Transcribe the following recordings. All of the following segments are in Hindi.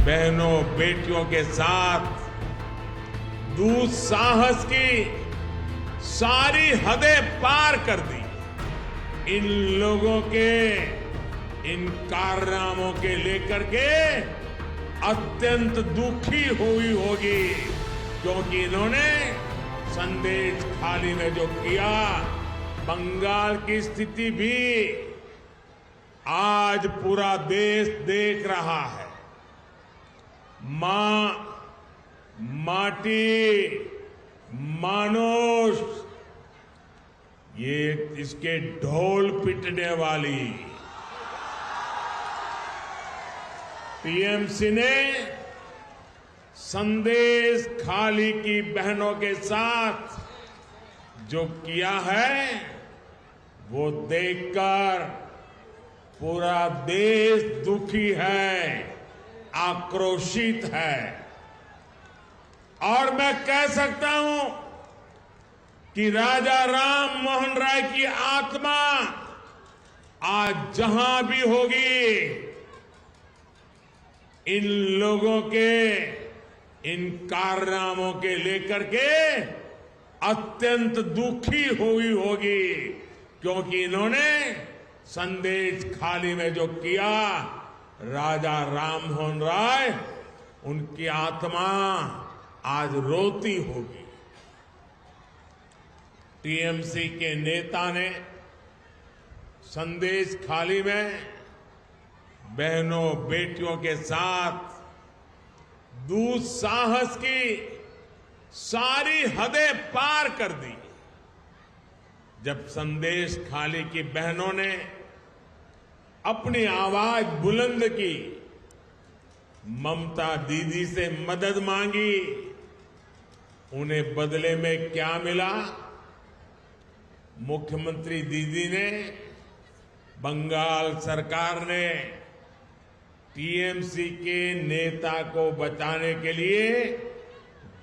बहनों बेटियों के साथ दुस्साहस की सारी हदें पार कर दी। इन लोगों के इन कारनामों के लेकर के अत्यंत दुखी हुई होगी, क्योंकि इन्होंने संदेश खाली में जो किया, बंगाल की स्थिति भी आज पूरा देश देख रहा है। मां, माटी, मानुष, ये इसके ढोल पिटने वाली टीएमसी ने संदेश खाली की बहनों के साथ जो किया है, वो देखकर पूरा देश दुखी है, आक्रोशित है। और मैं कह सकता हूं कि राजा राम मोहन राय की आत्मा आज जहां भी होगी, इन लोगों के इन कारनामों के लेकर के अत्यंत दुखी हुई होगी, क्योंकि इन्होंने संदेश खाली में जो किया, राजा राम मोहन राय, उनकी आत्मा आज रोती होगी। टीएमसी के नेता ने संदेश खाली में बहनों बेटियों के साथ दुस्साहस की सारी हदें पार कर दी। जब संदेश खाली की बहनों ने अपनी आवाज बुलंद की, ममता दीदी से मदद मांगी, उन्हें बदले में क्या मिला? मुख्यमंत्री दीदी ने, बंगाल सरकार ने टीएमसी के नेता को बचाने के लिए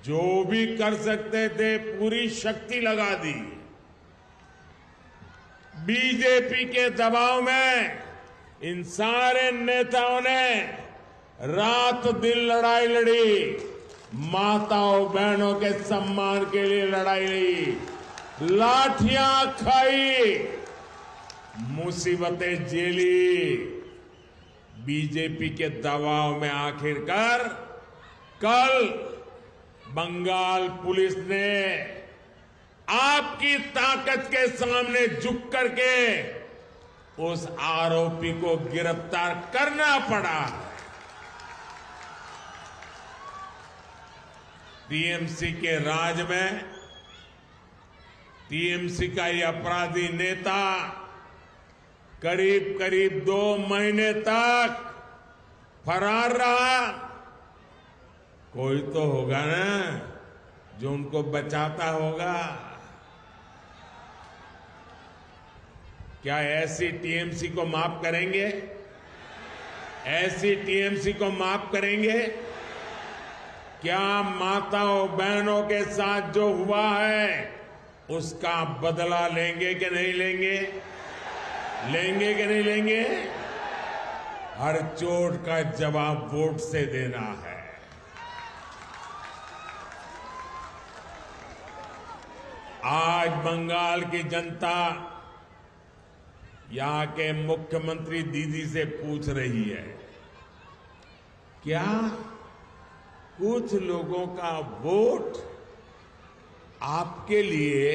जो भी कर सकते थे पूरी शक्ति लगा दी। बीजेपी के दबाव में इन सारे नेताओं ने रात दिन लड़ाई लड़ी, माताओं बहनों के सम्मान के लिए लड़ाई लड़ी, लाठियां खाई, मुसीबतें झेली। बीजेपी के दबाव में आखिरकार कल बंगाल पुलिस ने आपकी ताकत के सामने झुक करके उस आरोपी को गिरफ्तार करना पड़ा। टीएमसी के राज में टीएमसी का ये अपराधी नेता करीब करीब 2 महीने तक फरार रहा। कोई तो होगा ना जो उनको बचाता होगा। क्या ऐसी टीएमसी को माफ करेंगे? ऐसी टीएमसी को माफ करेंगे? क्या माताओं बहनों के साथ जो हुआ है उसका बदला लेंगे कि नहीं लेंगे? लेंगे कि नहीं लेंगे? हर चोट का जवाब वोट से देना है। आज बंगाल की जनता यहां के मुख्यमंत्री दीदी से पूछ रही है, क्या कुछ लोगों का वोट आपके लिए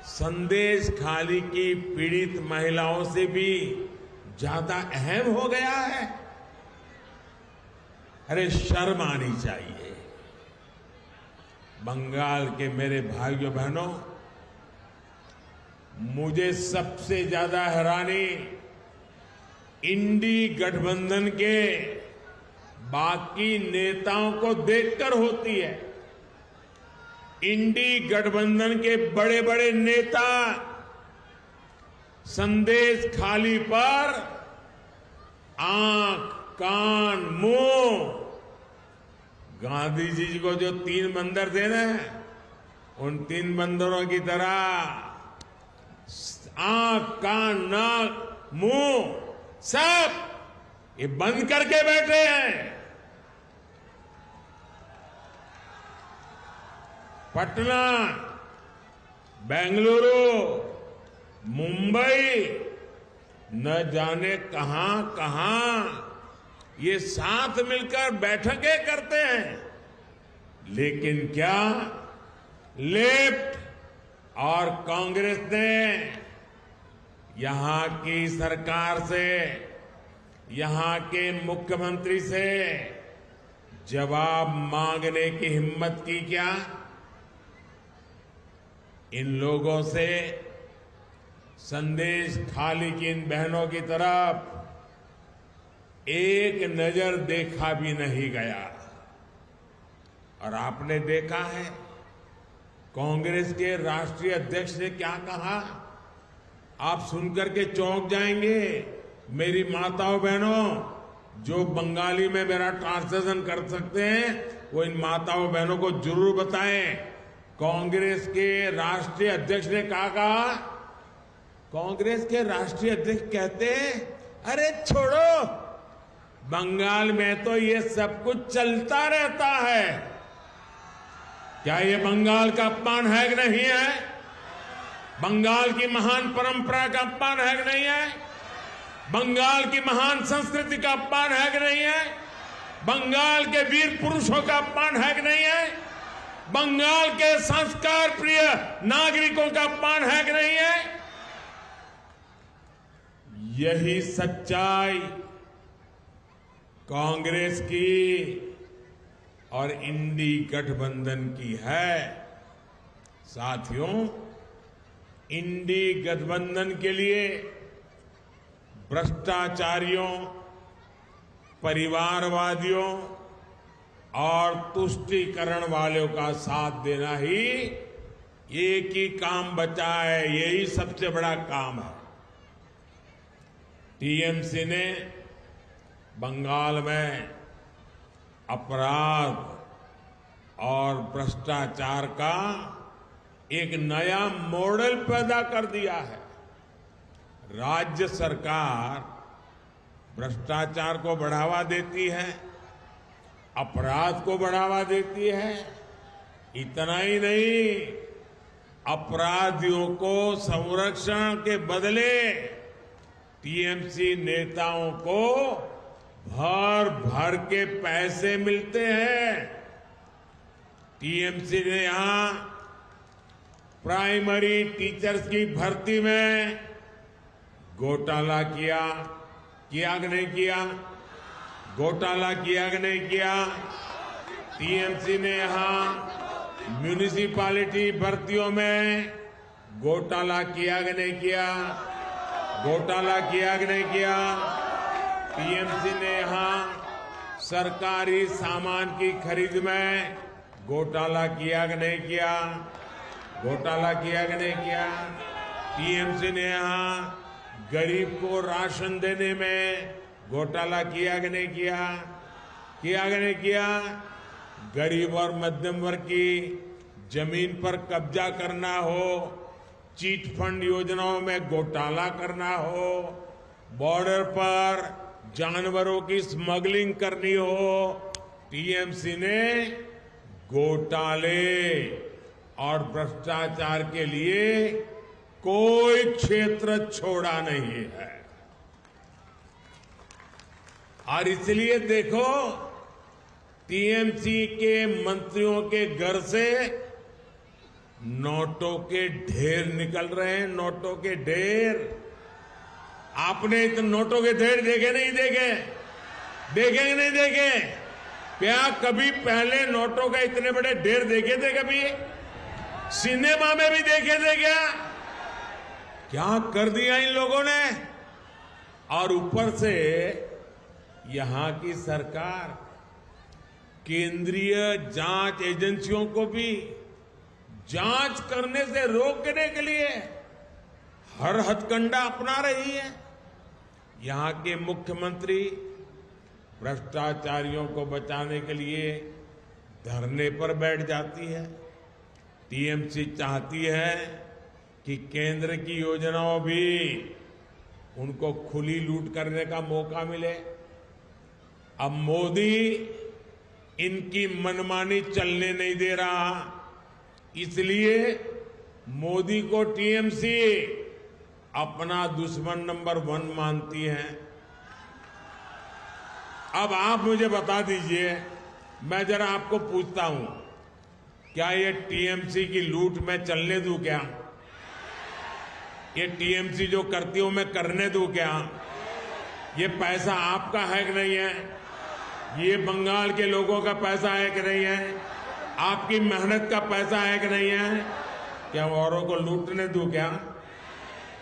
संदेश खाली की पीड़ित महिलाओं से भी ज्यादा अहम हो गया है? अरे शर्म आनी चाहिए। बंगाल के मेरे भाइयों बहनों, मुझे सबसे ज्यादा हैरानी इंडी गठबंधन के बाकी नेताओं को देखकर होती है। इंडी गठबंधन के बड़े बड़े नेता संदेश खाली पर आंख, कान, मुंह, गांधी जी को जो 3 बंदर थे ना, उन 3 बंदरों की तरह आंख, कान, नाक, मुंह सब ये बंद करके बैठे हैं। पटना, बेंगलुरु, मुंबई, न जाने कहां कहां ये साथ मिलकर बैठकें करते हैं। लेकिन क्या लेफ्ट और कांग्रेस ने यहां की सरकार से, यहां के मुख्यमंत्री से जवाब मांगने की हिम्मत की क्या? इन लोगों से संदेश खाली की इन बहनों की तरफ एक नजर देखा भी नहीं गया। और आपने देखा है कांग्रेस के राष्ट्रीय अध्यक्ष ने क्या कहा, आप सुनकर के चौंक जाएंगे। मेरी माताओं बहनों, जो बंगाली में मेरा ट्रांसलेशन कर सकते हैं वो इन माताओं बहनों को जरूर बताएं। कांग्रेस के राष्ट्रीय अध्यक्ष ने क्या कहा? कांग्रेस के राष्ट्रीय अध्यक्ष कहते हैं, अरे छोड़ो, बंगाल में तो ये सब कुछ चलता रहता है। क्या ये बंगाल का अपमान है कि नहीं है? बंगाल की महान परंपरा का अपमान है कि नहीं है? बंगाल की महान संस्कृति का अपमान है कि नहीं है? बंगाल के वीर पुरुषों का अपमान है कि नहीं है? बंगाल के संस्कार प्रिय नागरिकों का अपमान है कि नहीं है? यही सच्चाई कांग्रेस की और इंडी गठबंधन की है। साथियों, इंडी गठबंधन के लिए भ्रष्टाचारियों, परिवारवादियों और तुष्टीकरण वालों का साथ देना ही एक ही काम बचा है। यही सबसे बड़ा काम है। टीएमसी ने बंगाल में अपराध और भ्रष्टाचार का एक नया मॉडल पैदा कर दिया है। राज्य सरकार भ्रष्टाचार को बढ़ावा देती है, अपराध को बढ़ावा देती है। इतना ही नहीं, अपराधियों को संरक्षण के बदले टीएमसी नेताओं को भर भर के पैसे मिलते हैं। टीएमसी ने यहां प्राइमरी टीचर्स की भर्ती में घोटाला किया कि नहीं किया? घोटाला किया कि नहीं किया? टीएमसी ने यहां म्यूनिसिपैलिटी भर्तियों में घोटाला किया कि नहीं किया? घोटाला किया कि नहीं किया? टीएमसी ने यहां सरकारी सामान की खरीद में घोटाला किया कि नहीं किया? घोटाला किया कि नहीं किया? टीएमसी ने यहां गरीब को राशन देने में घोटाला किया कि नहीं किया? किया कि नहीं किया? गरीब और मध्यम वर्ग की जमीन पर कब्जा करना हो, चीट फंड योजनाओं में घोटाला करना हो, बॉर्डर पर जानवरों की स्मगलिंग करनी हो, टीएमसी ने घोटाले और भ्रष्टाचार के लिए कोई क्षेत्र छोड़ा नहीं है। और इसलिए देखो, टीएमसी के मंत्रियों के घर से नोटों के ढेर निकल रहे हैं। नोटों के ढेर आपने तो नोटों के ढेर देखे नहीं देखे? देखे कि नहीं देखे? क्या कभी पहले नोटों का इतने बड़े ढेर देखे थे? कभी सिनेमा में भी देखे थे क्या? क्या कर दिया इन लोगों ने? और ऊपर से यहां की सरकार केंद्रीय जांच एजेंसियों को भी जांच करने से रोकने के लिए हर हथकंडा अपना रही है। यहां के मुख्यमंत्री भ्रष्टाचारियों को बचाने के लिए धरने पर बैठ जाती है। टीएमसी चाहती है कि केंद्र की योजनाओं भी उनको खुली लूट करने का मौका मिले। अब मोदी इनकी मनमानी चलने नहीं दे रहा। इसलिए मोदी को टीएमसी अपना दुश्मन नंबर 1 मानती है। अब आप मुझे बता दीजिए, मैं जरा आपको पूछता हूं, क्या ये टीएमसी की लूट मैं चलने दूं क्या? ये टीएमसी जो करती हूं मैं करने दूं क्या? ये पैसा आपका है कि नहीं है? ये बंगाल के लोगों का पैसा है कि नहीं है? आपकी मेहनत का पैसा है कि नहीं है? क्या औरों को लूटने दूं क्या?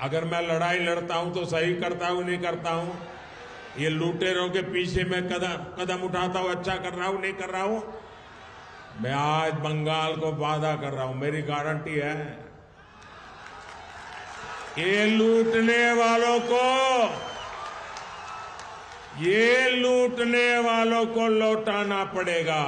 अगर मैं लड़ाई लड़ता हूं तो सही करता हूं नहीं करता हूं? ये लुटेरों के पीछे मैं कदम उठाता हूं, अच्छा कर रहा हूं नहीं कर रहा हूं? मैं आज बंगाल को वादा कर रहा हूं, मेरी गारंटी है, ये लूटने वालों को लौटाना पड़ेगा।